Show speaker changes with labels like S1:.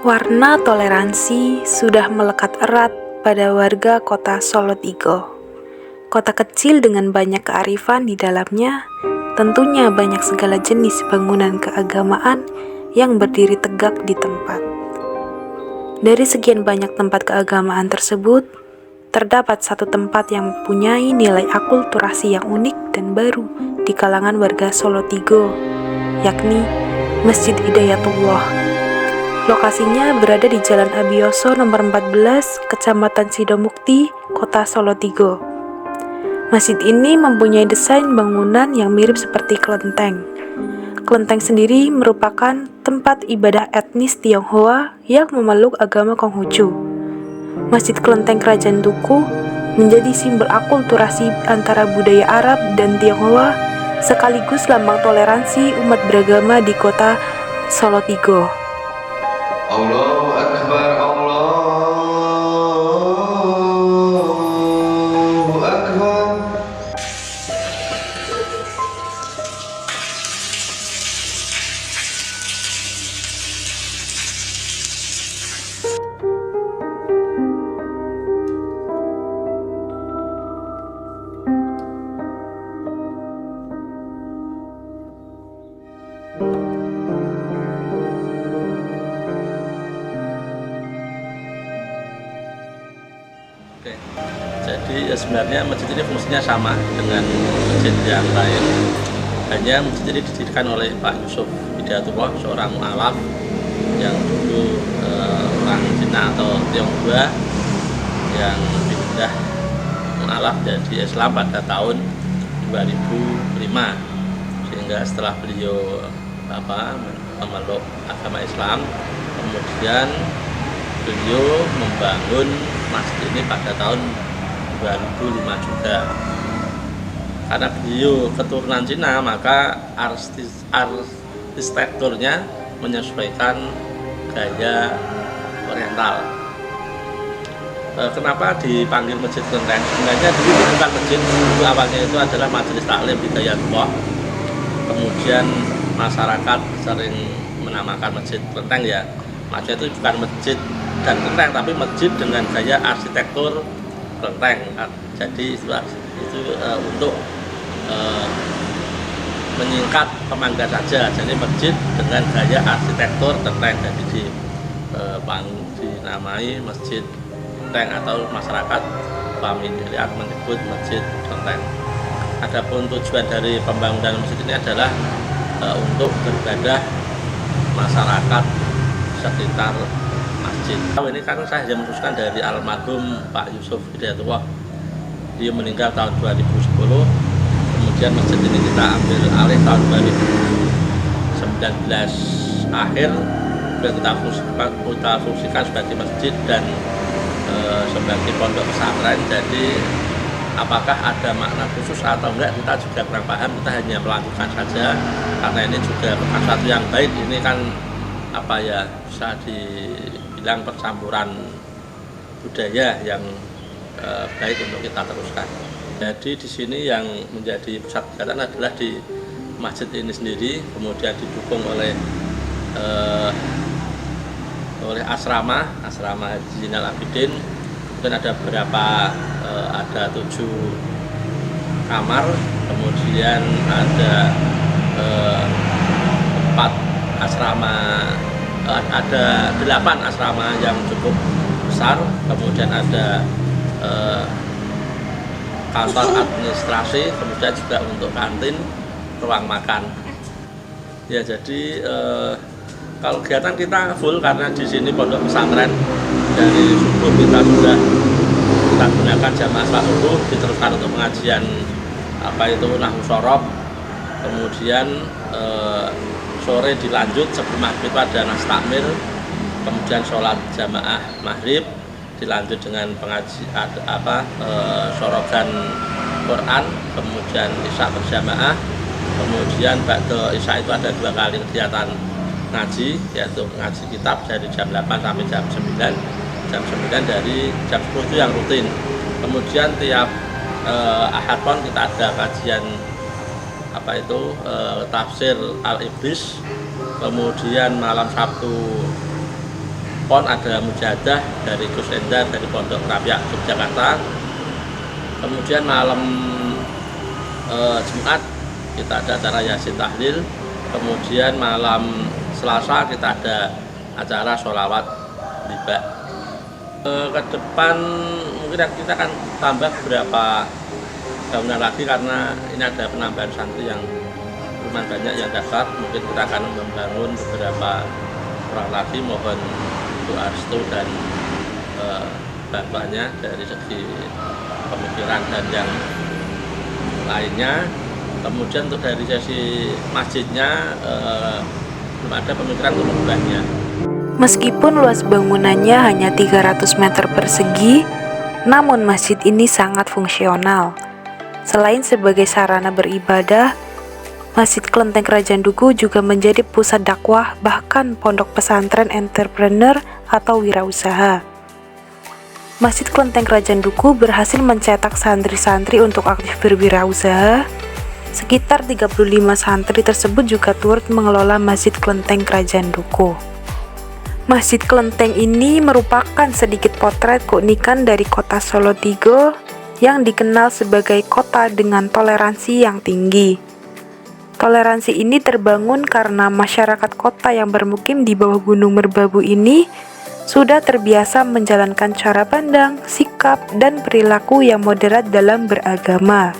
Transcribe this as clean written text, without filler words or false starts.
S1: Warna toleransi sudah melekat erat pada warga kota Solotigo. Kota kecil dengan banyak kearifan di dalamnya, tentunya banyak segala jenis bangunan keagamaan yang berdiri tegak di tempat. Dari sekian banyak tempat keagamaan tersebut, terdapat satu tempat yang mempunyai nilai akulturasi yang unik dan baru di kalangan warga Solotigo, yakni Masjid Hidayatullah. Lokasinya berada di Jalan Abioso nomor 14, Kecamatan Sidomukti, Kota Solotigo. Masjid ini mempunyai desain bangunan yang mirip seperti kelenteng. Kelenteng sendiri merupakan tempat ibadah etnis Tionghoa yang memeluk agama Konghucu. Masjid Kelenteng Kerajaan Tugu menjadi simbol akulturasi antara budaya Arab dan Tionghoa, sekaligus lambang toleransi umat beragama di kota Solotigo.
S2: Allahu Akbar, Allahu Akbar.
S3: Oke. Jadi sebenarnya masjid ini fungsinya sama dengan masjid yang lain. Hanya masjid ini didirikan oleh Pak Yusuf Hidayatullah, seorang mu'alaf yang dulu orang Cina atau Tionghoa yang pindah mu'alaf jadi Islam pada tahun 2005. Sehingga setelah beliau memeluk agama Islam, kemudian beliau membangun masjid ini pada tahun 2005 juga. Karena beliau keturunan Cina, maka arsitekturnya menyesuaikan gaya Oriental. Kenapa dipanggil Masjid Kelenteng? Sebenarnya dulu bukan masjid, dulu awalnya itu adalah majelis taklim Hidayatullah. Kemudian masyarakat sering menamakan Masjid Kelenteng ya. Masjid itu bukan masjid dan kelenteng, tapi masjid dengan gaya arsitektur kelenteng. Jadi itu untuk menyingkat pemanggilan saja. Jadi masjid dengan gaya arsitektur kelenteng. Jadi dinamai masjid kelenteng atau masyarakat familiar menyebut masjid kelenteng. Adapun tujuan dari pembangunan masjid ini adalah untuk beribadah masyarakat sekitar masjid. Ini kan saya hanya meneruskan dari almarhum Pak Yusuf Hidayatullah. Dia meninggal tahun 2010. Kemudian masjid ini kita ambil alih tahun 2019 akhir. Kita fungsikan sebagai masjid dan sebagai pondok pesantren. Jadi apakah ada makna khusus atau enggak, kita juga kurang paham. Kita hanya melanjutkan saja karena ini juga bukan sesuatu yang baik. Ini kan bisa dibilang percampuran budaya yang baik untuk kita teruskan. Jadi di sini yang menjadi pusat kegiatan adalah di masjid ini sendiri, kemudian didukung oleh asrama Haji Zainal Abidin. Kemudian ada ada 7 kamar, kemudian ada 4 asrama, ada 8 asrama yang cukup besar, kemudian ada kantor administrasi, kemudian juga untuk kantin, ruang makan. Ya, jadi kalau kegiatan kita full karena di sini pondok pesantren. Dari subuh kita gunakan jamaah salat subuh, diteruskan untuk pengajian nahwu sorof. Kemudian sore dilanjut sebelum maghrib ada nas takmir, kemudian sholat jamaah maghrib, dilanjut dengan sorogan Quran, kemudian isya berjamaah, kemudian ba'da isya itu ada 2 kali kegiatan ngaji, yaitu ngaji kitab dari jam 8 sampai jam 9, jam 9 dari jam 10 itu yang rutin. Kemudian tiap Ahad pon kita ada kajian tafsir Al-Iblis. Kemudian malam Sabtu PON ada mujahadah dari Gus Endar dari Pondok Rapiak Yogyakarta. Kemudian malam Jumat kita ada acara Yasin Tahlil. Kemudian malam Selasa kita ada acara sholawat tiba. Ke depan mungkin kita akan tambah beberapa bangunan lagi karena ini ada penambahan santri yang lumayan banyak yang daftar. Mungkin kita akan membangun beberapa orang lagi, mohon doa restu dan bantuannya dari segi pemikiran dan yang lainnya. Kemudian untuk dari sisi masjidnya belum ada pemikiran untuk mengubahnya.
S1: Meskipun luas bangunannya hanya 300 meter persegi, namun masjid ini sangat fungsional. Selain sebagai sarana beribadah, Masjid Klenteng Kerajaan Duku juga menjadi pusat dakwah, bahkan pondok pesantren entrepreneur atau wirausaha. Masjid Klenteng Kerajaan Duku berhasil mencetak santri-santri untuk aktif berwirausaha. Sekitar 35 santri tersebut juga turut mengelola Masjid Klenteng Kerajaan Duku. Masjid Klenteng ini merupakan sedikit potret keunikan dari kota Solo Tigo yang dikenal sebagai kota dengan toleransi yang tinggi. Toleransi ini terbangun karena masyarakat kota yang bermukim di bawah Gunung Merbabu ini sudah terbiasa menjalankan cara pandang, sikap, dan perilaku yang moderat dalam beragama.